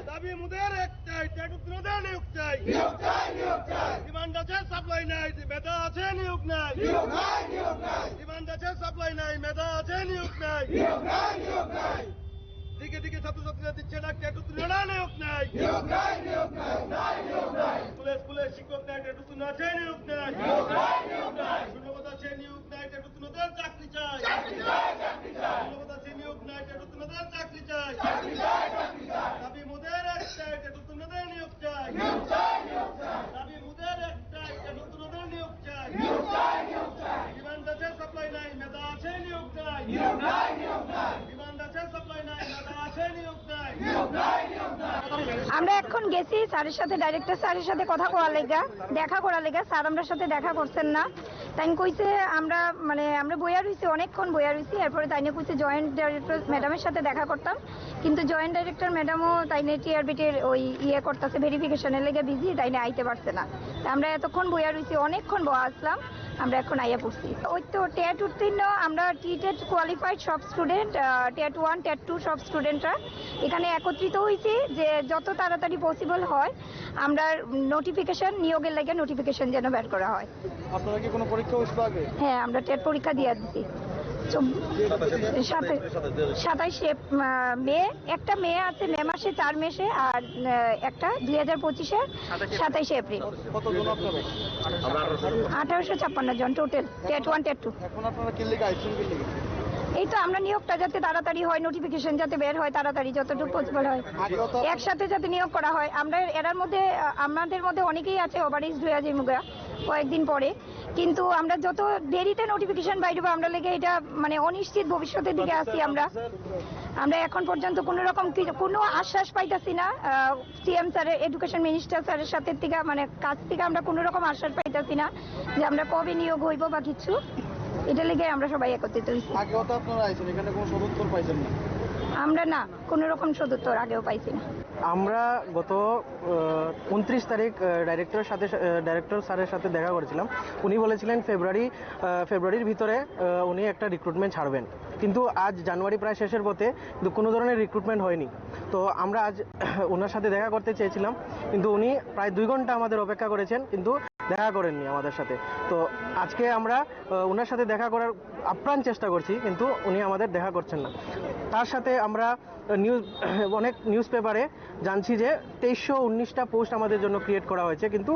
দাবি মুদের একটাই, ট্যাটুত্রদের নিয়োগ চাই। ডিমান্ড আছে, সাপ্লাই নাই, মেধা আছে, নিয়োগ নাই। ডিমান্ড আছে, সাপ্লাই নাই, মেধা আছে, নিয়োগ নাই। দিকে দিকে ছাত্রছাত্রীরা দিচ্ছে না, ট্যাটুত্ররা নিয়োগ নাই। স্কুলে স্কুলে শিক্ষক নাই, ট্যাটুত্র আছে, নিয়োগ নাই। শূন্যপদ আছে, নিয়োগ নাই, ট্যাটুত্রদের চাকরি চাই। শূন্যপদ আছে, নিয়োগ নাই, ট্যাটুত্রদের চাকরি চাই। দাবি মুদের একটাই, ট্যাটুত্রদের নিয়োগ চাই। দাবি মুদের একটাই, ট্যাটুত্রদের নিয়োগ চাই। ডিমান্ড আছে, সাপ্লাই নাই, মেধা আছে, নিয়োগ নাই। ডিমান্ড আছে, সাপ্লাই নাই, মেধা আছে, নিয়োগ নাই। আমরা এখন গেছি স্যারের সাথে, ডাইরেক্টর স্যারের সাথে কথা করার লেগা, দেখা করার লেগা। স্যার আমরা সাথে দেখা করছেন না। তাই কইছে আমরা বইয়া রইছি, অনেকক্ষণ বইয়া রইছি। এরপরে তাই কইছে জয়েন্ট ডাইরেক্টর ম্যাডামের সাথে দেখা করতাম, কিন্তু জয়েন্ট ডাইরেক্টর ম্যাডামও তাই টিআরবিটির ওই করতেছে, ভেরিফিকেশনের লেগে বিজি, তাই আইতে পারছে না। আমরা এতক্ষণ বইয়া রইছি, অনেকক্ষণ বয়া আসলাম। আমরা এখন আইয়া পড়ছি। ওই তো টেট উত্তীর্ণ, আমরা টেট কোয়ালিফাইড সব স্টুডেন্ট, টেট 1 টেট 2 সব স্টুডেন্টরা এখানে একত্রিত হয়েছি যে যত তাড়াতাড়ি পসিবল হয় আমরা নিয়োগের লাগে নোটিফিকেশন যেন বের করা হয়। আপনারা কি কোনো পরীক্ষা হয়েছিল আগে? হ্যাঁ, আমরা টেট পরীক্ষা দিয়ে দিচ্ছি 27শে মে। একটা মে আছে, মে মাসে 4 মাসে, আর একটা 2025-এর 27শে এপ্রিল। কতজন আপনারা? 1856 জন টোটাল, টেট 1 টেট 2। এখন আপনারা কি লিখে আইছেন? কি লিখে? এই তো আমরা নিয়োগটা যাতে তাড়াতাড়ি হয়, নোটিফিকেশন যাতে বের হয় তাড়াতাড়ি, যতটুকু পসিবল হয় একসাথে যাতে নিয়োগ করা হয়। আমরা এরার মধ্যে আমাদের মধ্যে অনেকেই আছে ওভারএজ 2000 কয়েকদিন পরে, কিন্তু আমরা যত দেরিতে নোটিফিকেশন বাইরে আমরা লেগে এটা অনিশ্চিত ভবিষ্যতের দিকে আসি। আমরা এখন পর্যন্ত কোনো আশ্বাস পাইতাছি না সিএম স্যারের, এডুকেশন মিনিস্টার স্যারের সাথে থেকে কাছ থেকে আমরা কোনো রকম আশ্বাস পাইতাছি না যে আমরা কবে নিয়োগ হইব বা কিছু। এটা লেগে আমরা সবাই একত্রিত হয়েছি। আগেও তো আপনারা আইছেন, এখানে কোনো সদুত্তর পাইছেন না? আমরা না, কোনো রকম সদুত্তর আগেও পাইছি না। আমরা গত 29 তারিখ ডাইরেক্টর স্যারের সাথে দেখা করেছিলাম। উনি বলেছিলেন ফেব্রুয়ারির ভিতরে উনি একটা রিক্রুটমেন্ট ছাড়বেন, কিন্তু আজ জানুয়ারি প্রায় শেষের পথে, কিন্তু কোনো ধরনের রিক্রুটমেন্ট হয়নি। তো আমরা আজ ওনার সাথে দেখা করতে চেয়েছিলাম, কিন্তু উনি প্রায় 2 ঘন্টা আমাদের অপেক্ষা করেছেন, কিন্তু দেখা করেননি আমাদের সাথে। তো আজকে আমরা ওনার সাথে দেখা করার আপ্রাণ চেষ্টা করছি, কিন্তু উনি আমাদের দেখা করছেন না। তার সাথে আমরা অনেক নিউজ পেপারে জানছি যে 2319টা পোস্ট আমাদের জন্য ক্রিয়েট করা হয়েছে, কিন্তু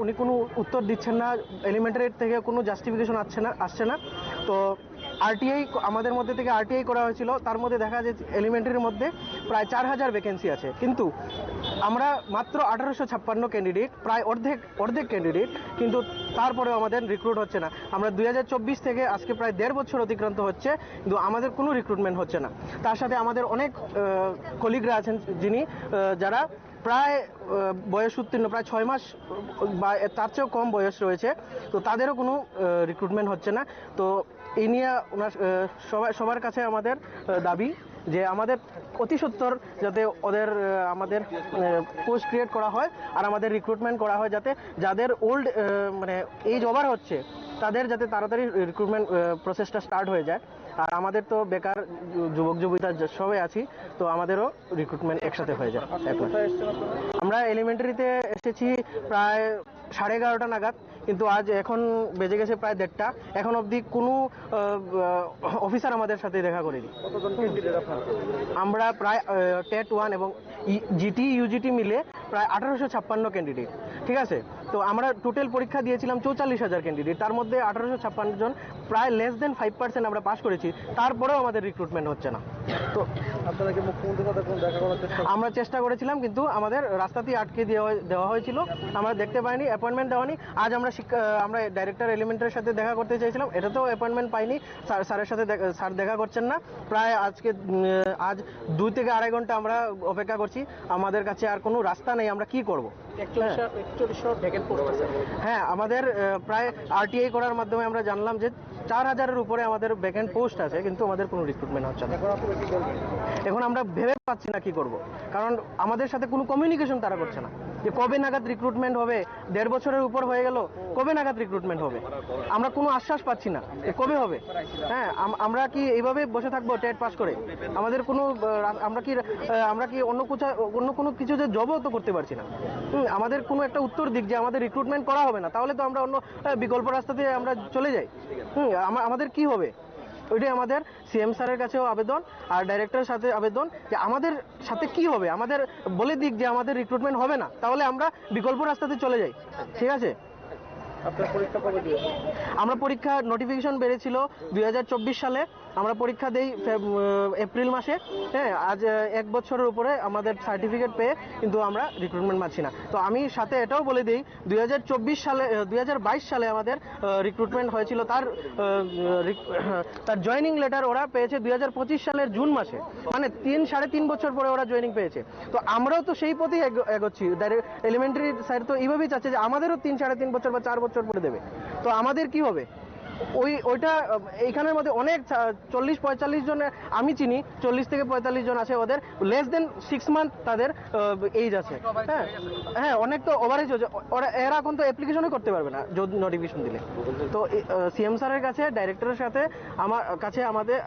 উনি কোনো উত্তর দিচ্ছেন না। এলিমেন্টারি থেকে কোনো জাস্টিফিকেশন আসছে না। তো আরটিআই আমাদের মধ্যে থেকে আরটিআই করা হয়েছিল, তার মধ্যে দেখা যায় এলিমেন্টারির মধ্যে প্রায় 4000 ভ্যাকেন্সি আছে, কিন্তু আমরা মাত্র 1856 ক্যান্ডিডেট, প্রায় অর্ধেক ক্যান্ডিডেট, কিন্তু তারপরেও আমাদের রিক্রুট হচ্ছে না। আমরা 2024 থেকে আজকে প্রায় 1.5 বছর অতিক্রান্ত হচ্ছে, কিন্তু আমাদের কোনো রিক্রুটমেন্ট হচ্ছে না। তার সাথে আমাদের অনেক কলিগরা আছেন যারা প্রায় বয়স উত্তীর্ণ, প্রায় 6 মাস বা তার চেয়েও কম বয়স রয়েছে, তো তাদেরও কোনো রিক্রুটমেন্ট হচ্ছে না। তো এই নিয়ে সবার কাছে আমাদের দাবি যে আমাদের অতি সত্বর যাতে আমাদের পোস্ট ক্রিয়েট করা হয় আর আমাদের রিক্রুটমেন্ট করা হয়, যাতে যাদের ওল্ড এজ ওভার হচ্ছে তাদের যাতে তাড়াতাড়ি রিক্রুটমেন্ট প্রসেসটা স্টার্ট হয়ে যায়। আর আমাদের তো বেকার যুবক যুবতী সবাই আছি, তো আমাদেরও রিক্রুটমেন্ট একসাথে হয়ে যায়। আমরা এলিমেন্টারিতে এসেছি প্রায় 11:30 নাগাদ, কিন্তু এখন বেজে গেছে প্রায় 1:30। এখন অবধি কোনো অফিসার আমাদের সাথে দেখা করেনি। আমরা প্রায় টেট 1 এবং জিটি ইউজিটি মিলে প্রায় 1856 ক্যান্ডিডেট, ঠিক আছে। তো আমরা টোটাল পরীক্ষা দিয়েছিলাম 44,000 ক্যান্ডিডেট, তার মধ্যে 1856 জন, প্রায় লেস দেন 5% আমরা পাস করেছি, তারপরেও আমাদের রিক্রুটমেন্ট হচ্ছে না। তো আপনারা কি মুখ্যমন্ত্রীর সাথে দেখা করার আমরা চেষ্টা করেছিলাম, কিন্তু আমাদের রাস্তাতেই আটকে দেওয়া হয়েছিল, আমরা দেখতে পাইনি, অ্যাপয়েন্টমেন্ট দেওয়ানি। আজ আমরা ডাইরেক্টর এলিমেন্টারির সাথে দেখা করতে চাইছিলাম, এটাতেও অ্যাপয়েন্টমেন্ট পাইনি। স্যারের সাথে স্যার দেখা করছেন না। প্রায় আজ 2 থেকে 2.5 ঘন্টা আমরা অপেক্ষা করছি, আমাদের কাছে আর কোনো রাস্তা নেই, আমরা কি করব। হ্যাঁ, আমাদের প্রায় আরটিআই করার মাধ্যমে আমরা জানলাম যে 4000-এর উপরে আমাদের ভ্যাকেন্ট পোস্ট আছে, কিন্তু আমাদের কোনো রিক্রুটমেন্ট হচ্ছে না। এখন আমরা ভেবে পাচ্ছি না কি করব, কারণ আমাদের সাথে কোনো কমিউনিকেশন তারা করছে না। যে কবে নাগাদ রিক্রুটমেন্ট হবে, 1.5 বছরের উপর হয়ে গেল, কবে নাগাদ রিক্রুটমেন্ট হবে? আমরা কোনো আশ্বাস পাচ্ছি না যে কবে হবে। হ্যাঁ, আমরা কি এইভাবে বসে থাকবো টেট পাস করে? আমাদের কোনো আমরা কি অন্য কোনো কিছু যে জবও তো করতে পারছি না। আমাদের কোনো একটা উত্তর দিক যে আমাদের রিক্রুটমেন্ট করা হবে না, তাহলে তো আমরা অন্য বিকল্প রাস্তাতে আমরা চলে যাই। আমাদের কি হবে? ওইটাই আমাদের সিএম স্যারের কাছেও আবেদন আর ডাইরেক্টরের সাথে আবেদন যে আমাদের সাথে কি হবে, আমাদের বলে দিক যে আমাদের রিক্রুটমেন্ট হবে না, তাহলে আমরা বিকল্প রাস্তাতে চলে যাই। ঠিক আছে? আপনার পরীক্ষা কবে দিয়েছেন? আমরা পরীক্ষা নোটিফিকেশন বেরিয়েছিল 2024 সালে, আমরা পরীক্ষা দেই এপ্রিল মাসে। হ্যাঁ, আজ 1 বছরের উপরে আমাদের সার্টিফিকেট পেয়ে কিন্তু আমরা রিক্রুটমেন্ট পাচ্ছি না। তো আমি সাথে এটাও বলে দিই 2022 সালে আমাদের রিক্রুটমেন্ট হয়েছিল, তার জয়েনিং লেটার ওরা পেয়েছে 2025 সালের জুন মাসে, মানে 3.5 বছর পরে ওরা জয়েনিং পেয়েছে। তো আমরাও তো সেই পথেই এগোচ্ছি। এলিমেন্টারি স্যার তো এইভাবেই চাচ্ছে যে আমাদেরও 3.5 বছর বা 4 বছর পরে দেবে। তো আমাদের কি হবে? ওইটা এইখানের মধ্যে অনেক 40-45 জন আমি চিনি, 40 থেকে 45 জন আছে, ওদের লেস দেন 6 মান্থ তাদের এইজ আছে। হ্যাঁ, অনেক তো ওভারেজ হচ্ছে। এরা এখন তো অ্যাপ্লিকেশনই করতে পারবে না যদি নোটিফিকেশন দিলে। তো সিএম স্যারের কাছে, ডাইরেক্টরের সাথে আমাদের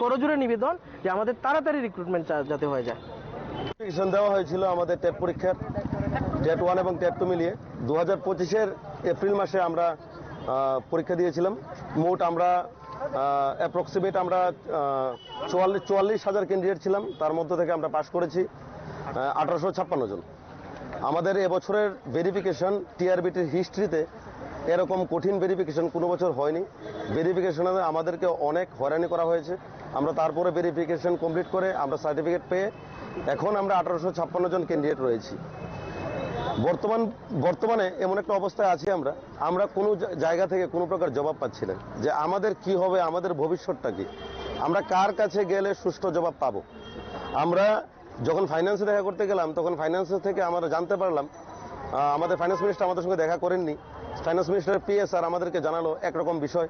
করজোড়ে নিবেদন যে আমাদের তাড়াতাড়ি রিক্রুটমেন্ট যাতে হয়ে যায়। নোটিফিকেশন দেওয়া হয়েছিল আমাদের টেট পরীক্ষার, টেট 1 এবং টেট 2 মিলিয়ে 2025-এর এপ্রিল মাসে আমরা পরীক্ষা দিয়েছিলাম। মোট আমরা অ্যাপ্রক্সিমেট আমরা 44,000 ক্যান্ডিডেট ছিলাম, তার মধ্য থেকে আমরা পাস করেছি 1856 জন। আমাদের এবছরের ভেরিফিকেশন টিআরবিটির হিস্ট্রিতে এরকম কঠিন ভেরিফিকেশন কোনো বছর হয়নি। ভেরিফিকেশনে আমাদেরকে অনেক হয়রানি করা হয়েছে। আমরা তারপরে ভেরিফিকেশন কমপ্লিট করে আমরা সার্টিফিকেট পেয়ে এখন আমরা 1856 জন ক্যান্ডিডেট রয়েছি। বর্তমানে এমন একটা অবস্থায় আছি আমরা কোনো জায়গা থেকে কোনো প্রকার জবাব পাচ্ছি না যে আমাদের কি হবে, আমাদের ভবিষ্যৎটা কি, আমরা কার কাছে গেলে সুষ্ঠু জবাব পাবো। আমরা যখন ফাইন্যান্সে দেখা করতে গেলাম তখন ফাইন্যান্স থেকে আমরা জানতে পারলাম আমাদের ফাইন্যান্স মিনিস্টার আমাদের সঙ্গে দেখা করেননি। ফাইন্যান্স মিনিস্টারের পিএ স্যার আমাদেরকে জানালো একরকম বিষয়।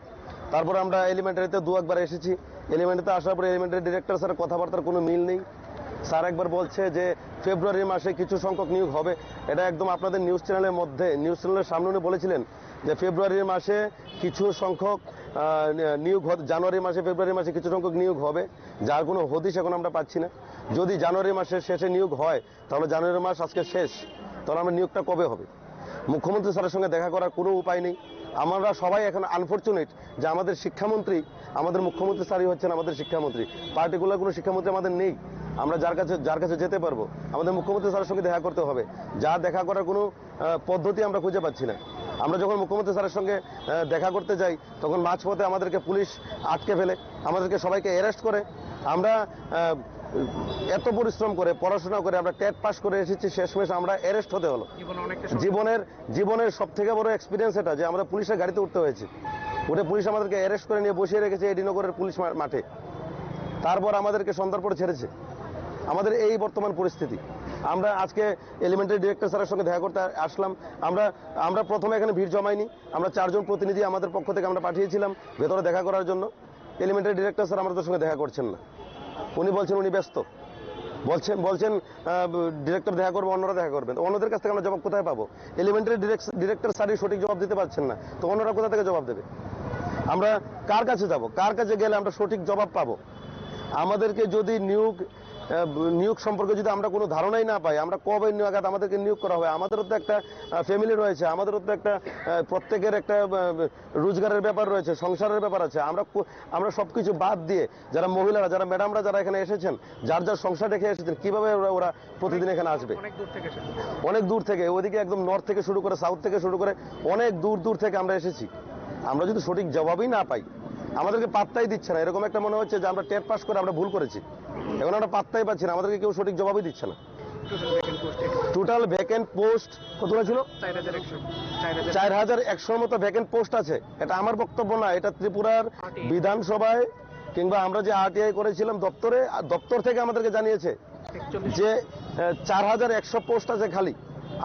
তারপর আমরা এলিমেন্টারিতে 2-1 বার এসেছি। এলিমেন্টারিতে আসার পরে এলিমেন্টারি ডিরেক্টর স্যার কথাবার্তার কোনো মিল নেই। স্যার একবার বলছে যে ফেব্রুয়ারি মাসে কিছু সংখ্যক নিয়োগ হবে। এটা একদম আপনাদের নিউজ চ্যানেলের সামনে উনি বলেছিলেন যে ফেব্রুয়ারি মাসে কিছু সংখ্যক নিয়োগ, জানুয়ারি মাসে ফেব্রুয়ারি মাসে কিছু সংখ্যক নিয়োগ হবে, যার কোনো হদিশ এখন আমরা পাচ্ছি না। যদি জানুয়ারি মাসের শেষে নিয়োগ হয় তাহলে জানুয়ারি মাস আজকে শেষ, তাহলে আমরা নিয়োগটা কবে হবে? মুখ্যমন্ত্রী স্যারের সঙ্গে দেখা করার কোনো উপায় নেই। আমরা সবাই এখন আনফরচুনেট যে আমাদের শিক্ষামন্ত্রী, আমাদের মুখ্যমন্ত্রী স্যারই হচ্ছেন আমাদের শিক্ষামন্ত্রী। পার্টিকুলার কোনো শিক্ষামন্ত্রী আমাদের নেই। আমরা যার কাছে যেতে পারবো আমাদের মুখ্যমন্ত্রী স্যারের সঙ্গে দেখা করতে হবে, যা দেখা করার কোনো পদ্ধতি আমরা খুঁজে পাচ্ছি না। আমরা যখন মুখ্যমন্ত্রী স্যারের সঙ্গে দেখা করতে যাই তখন মাঝপথে আমাদেরকে পুলিশ আটকে ফেলে, আমাদেরকে সবাইকে অ্যারেস্ট করে। আমরা এত পরিশ্রম করে পড়াশোনা করে আমরা টেট পাস করে এসেছি, শেষমেশ আমরা অ্যারেস্ট হতে হলো। জীবনের সব থেকে বড় এক্সপিরিয়েন্স এটা যে আমরা পুলিশের গাড়িতে উঠতে হয়েছে, উঠে পুলিশ আমাদেরকে অ্যারেস্ট করে নিয়ে বসিয়ে রেখেছে এডিনগরের পুলিশ মাঠে। তারপর আমাদেরকে সন্ধ্যার পর ছেড়েছে। আমাদের এই বর্তমান পরিস্থিতি। আমরা আজকে এলিমেন্টারি ডিরেক্টর স্যারের সঙ্গে দেখা করতে আসলাম। আমরা প্রথমে এখানে ভিড় জমাইনি, আমরা 4 জন প্রতিনিধি আমাদের পক্ষ থেকে আমরা পাঠিয়েছিলাম ভেতরে দেখা করার জন্য। এলিমেন্টারি ডিরেক্টর স্যার আমাদের সঙ্গে দেখা করছেন না, উনি বলছেন উনি ব্যস্ত, বলছেন ডিরেক্টর দেখা করবো, অন্যরা দেখা করবেন। অন্যদের কাছ থেকে আমরা জবাব কোথায় পাবো? এলিমেন্টারি ডিরেক্টর স্যারই সঠিক জবাব দিতে পারছেন না, তো অন্যরা কোথা থেকে জবাব দেবে? আমরা কার কাছে যাব? কার কাছে গেলে আমরা সঠিক জবাব পাবো? আমাদেরকে যদি নিয়োগ সম্পর্কে যদি আমরা কোনো ধারণাই না পাই, আমরা কবে নাগাদ আমাদেরকে নিয়োগ করা হবে? আমাদেরও তো একটা ফ্যামিলি রয়েছে, আমাদেরও তো একটা প্রত্যেকের একটা রোজগারের ব্যাপার রয়েছে, সংসারের ব্যাপার আছে। আমরা সবকিছু বাদ দিয়ে যারা মহিলারা, যারা ম্যাডামরা যারা এখানে এসেছেন, যার সংসার রেখে এসেছেন, কিভাবে ওরা প্রতিদিন এখানে আসবে? অনেক দূর থেকে, ওইদিকে একদম নর্থ থেকে শুরু করে সাউথ থেকে শুরু করে অনেক দূর থেকে আমরা এসেছি। আমরা যদি সঠিক জবাবই না পাই, আমাদেরকে পাত্তাই দিচ্ছে না। এরকম একটা মনে হচ্ছে যে আমরা টেট পাস করে আমরা ভুল করেছি, এখন আমরা পাত্তাই পাচ্ছি না, আমাদেরকে কেউ সঠিক জবাবই দিচ্ছে না। টোটাল ভ্যাকেন্ট পোস্ট কতটা ছিল? 4100 মতো ভ্যাকেন্ট পোস্ট আছে। এটা আমার বক্তব্য না, এটা ত্রিপুরার বিধানসভায় কিংবা আমরা যে আরটিআই করেছিলাম দপ্তর থেকে আমাদেরকে জানিয়েছে যে 4100 পোস্ট আছে খালি।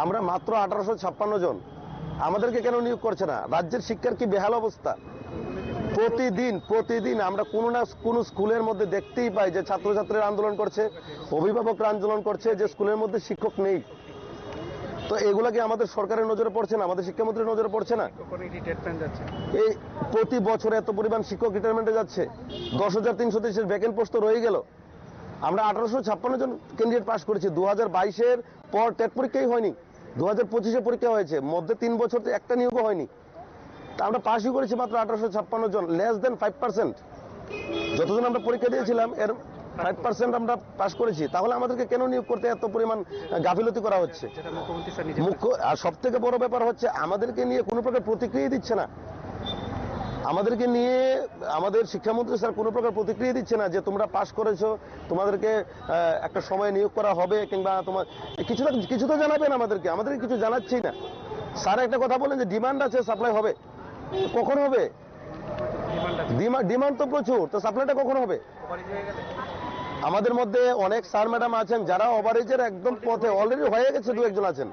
আমরা মাত্র 1856 জন। আমাদেরকে কেন নিয়োগ করছে না? রাজ্যের শিক্ষার কি বেহাল অবস্থা। প্রতিদিন আমরা কোনো না কোনো স্কুলের মধ্যে দেখতেই পাই যে ছাত্রছাত্রীরা আন্দোলন করছে, অভিভাবকরা আন্দোলন করছে যে স্কুলের মধ্যে শিক্ষক নেই। তো এগুলা কি আমাদের সরকারের নজরে পড়ছে না, আমাদের শিক্ষামন্ত্রীর নজরে পড়ছে না? এই প্রতি বছর এত পরিমাণ শিক্ষক রিটায়ারমেন্টে যাচ্ছে, 10,330 ভ্যাকেন্ট পোস্ট তো রয়ে গেল। আমরা 1856 জন ক্যান্ডিডেট পাস করেছি। 2022-এর পর টেট পরীক্ষাই হয়নি, 2025-এ পরীক্ষা হয়েছে, মধ্যে 3 বছর একটা নিয়োগও হয়নি। তা আমরা পাসই করেছি মাত্র 1856 জন, লেস দেন 5%। যতজন আমরা পরীক্ষা দিয়েছিলাম এর 5% আমরা পাস করেছি। তাহলে আমাদেরকে কেন নিয়োগ করতে এত পরিমাণ গাফিলতি করা হচ্ছে? মুখ্য আর সব থেকে বড় ব্যাপার হচ্ছে আমাদেরকে নিয়ে কোনো প্রকার প্রতিক্রিয়া দিচ্ছে না। আমাদেরকে নিয়ে আমাদের শিক্ষামন্ত্রী স্যার কোনো প্রকার প্রতিক্রিয়া দিচ্ছে না যে তোমরা পাস করেছো, তোমাদেরকে একটা সময় নিয়োগ করা হবে, কিংবা তোমার কিছু তো জানাবেন আমাদেরকে। আমাদেরকে কিছু জানাচ্ছেই না। স্যার একটা কথা বলেন যে ডিমান্ড আছে, সাপ্লাই হবে। কখন হবে? ডিমান্ড তো প্রচুর, তো সাপ্লাইটা কখন হবে? আমাদের মধ্যে অনেক স্যার ম্যাডাম আছেন যারা ওভারেজের একদম পথে অলরেডি হয়ে গেছে, 2-1 আছেন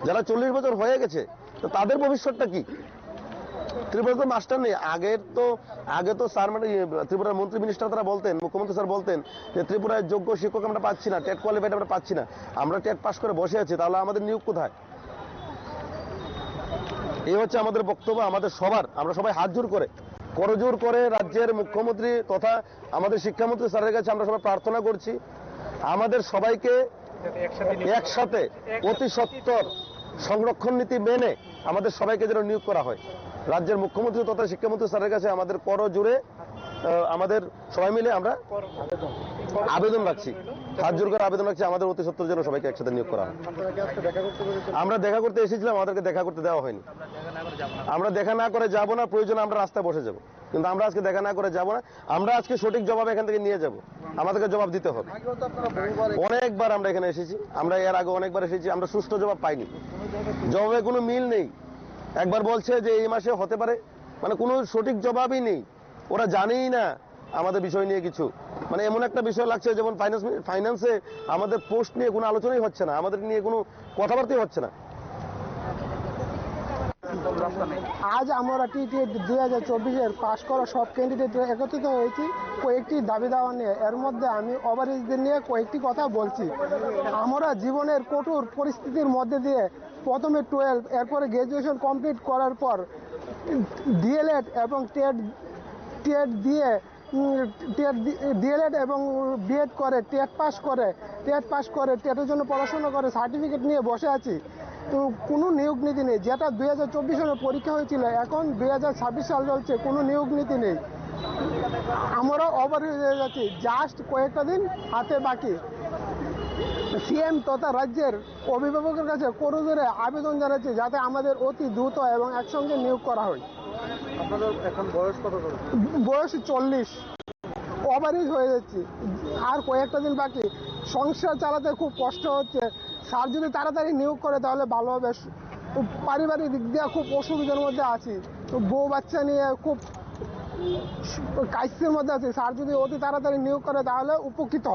যারা 40 বছর হয়ে গেছে। তো তাদের ভবিষ্যৎটা কি? ত্রিপুরা তো মাস্টার নেই। আগে তো স্যার ম্যাডাম, ত্রিপুরার মন্ত্রী মিনিস্টার তারা বলতেন, মুখ্যমন্ত্রী স্যার বলতেন যে ত্রিপুরায় যোগ্য শিক্ষক আমরা পাচ্ছি না, টেট কোয়ালিফাইড আমরা পাচ্ছি না, আমরা টেট পাস করে বসে আছি, তাহলে আমাদের নিয়োগ কোথায়? এই হচ্ছে আমাদের বক্তব্য আমাদের সবার। আমরা সবাই হাত জোর করে, করজোর করে রাজ্যের মুখ্যমন্ত্রী তথা আমাদের শিক্ষামন্ত্রী স্যারের কাছে আমরা সবাই প্রার্থনা করছি, আমাদের সবাইকে একসাথে অতি সত্বর সংরক্ষণ নীতি মেনে আমাদের সবাইকে যেন নিয়োগ করা হয়। রাজ্যের মুখ্যমন্ত্রী তথা শিক্ষামন্ত্রী স্যারের কাছে আমাদের করজোরে আমাদের সবাই মিলে আমরা আবেদন রাখছি, হাত জোর করে আবেদন রাখছি, আমাদের অতি সত্বর যেন সবাইকে একসাথে নিয়োগ করা হয়। আমরা দেখা করতে এসেছিলাম, আমাদেরকে দেখা করতে দেওয়া হয়নি। আমরা দেখা না করে যাব না, প্রয়োজনে আমরা রাস্তায় বসে যাব, কিন্তু আমরা আজকে দেখা না করে যাব না। আমরা আজকে সঠিক জবাব এখান থেকে নিয়ে যাব, আমাদেরকে জবাব দিতে হবে। অনেকবার আমরা এখানে এসেছি, আমরা এর আগে অনেকবার এসেছি, আমরা সুষ্ঠু জবাব পাইনি। জবাবে কোনো মিল নেই। একবার বলছে যে এই মাসে হতে পারে, মানে কোনো সঠিক জবাবই নেই। ওরা জানেই না আমাদের বিষয় নিয়ে কিছু। মানে এমন একটা বিষয় লাগছে যেমন ফাইন্যান্সে আমাদের পোস্ট নিয়ে কোনো আলোচনাই হচ্ছে না, আমাদের নিয়ে কোনো কথাবার্তাই হচ্ছে না। আজ আমরা টিটি 2024-এর পাশ করা সব ক্যান্ডিডেট একত্রিত হয়েছি কয়েকটি দাবি দাওয়া নিয়ে। এর মধ্যে আমি ওভারএজদের নিয়ে কয়েকটি কথা বলছি। আমরা জীবনের কঠোর পরিস্থিতির মধ্যে দিয়ে প্রথমে 12, এরপরে গ্র্যাজুয়েশন কমপ্লিট করার পর ডিএলএড এবং টেট দিয়ে ডিএলএড এবং বিএড করে টেট পাস করে টেটের জন্য পড়াশোনা করে সার্টিফিকেট নিয়ে বসে আছি। তো কোনো নিয়োগ নীতি নেই। যেটা 2024 সালে পরীক্ষা হয়েছিল, এখন 2026 সাল চলছে, কোনো নিয়োগ নীতি নেই। আমরা ওভারএজ হয়ে যাচ্ছি, জাস্ট কয়েকটা দিন হাতে বাকি। সিএম তথা রাজ্যের অভিভাবকের কাছে করজোরে আবেদন জানাচ্ছি যাতে আমাদের অতি দ্রুত এবং একসঙ্গে নিয়োগ করা হয়। আপনাদের এখন বয়স কত? বয়স 40, ওভারএজ হয়ে যাচ্ছি, আর কয়েকটা দিন বাকি। সংসার চালাতে খুব কষ্ট হচ্ছে। স্যার যদি তাড়াতাড়ি নিয়োগ করে তাহলে ভালো হবে। পারিবারিক দিক দিয়ে খুব অসুবিধার মধ্যে আছি, বউ বাচ্চা নিয়ে খুব কাইসের মধ্যে আছি। স্যার যদি অতি তাড়াতাড়ি নিয়োগ করে তাহলে উপকৃত হবে।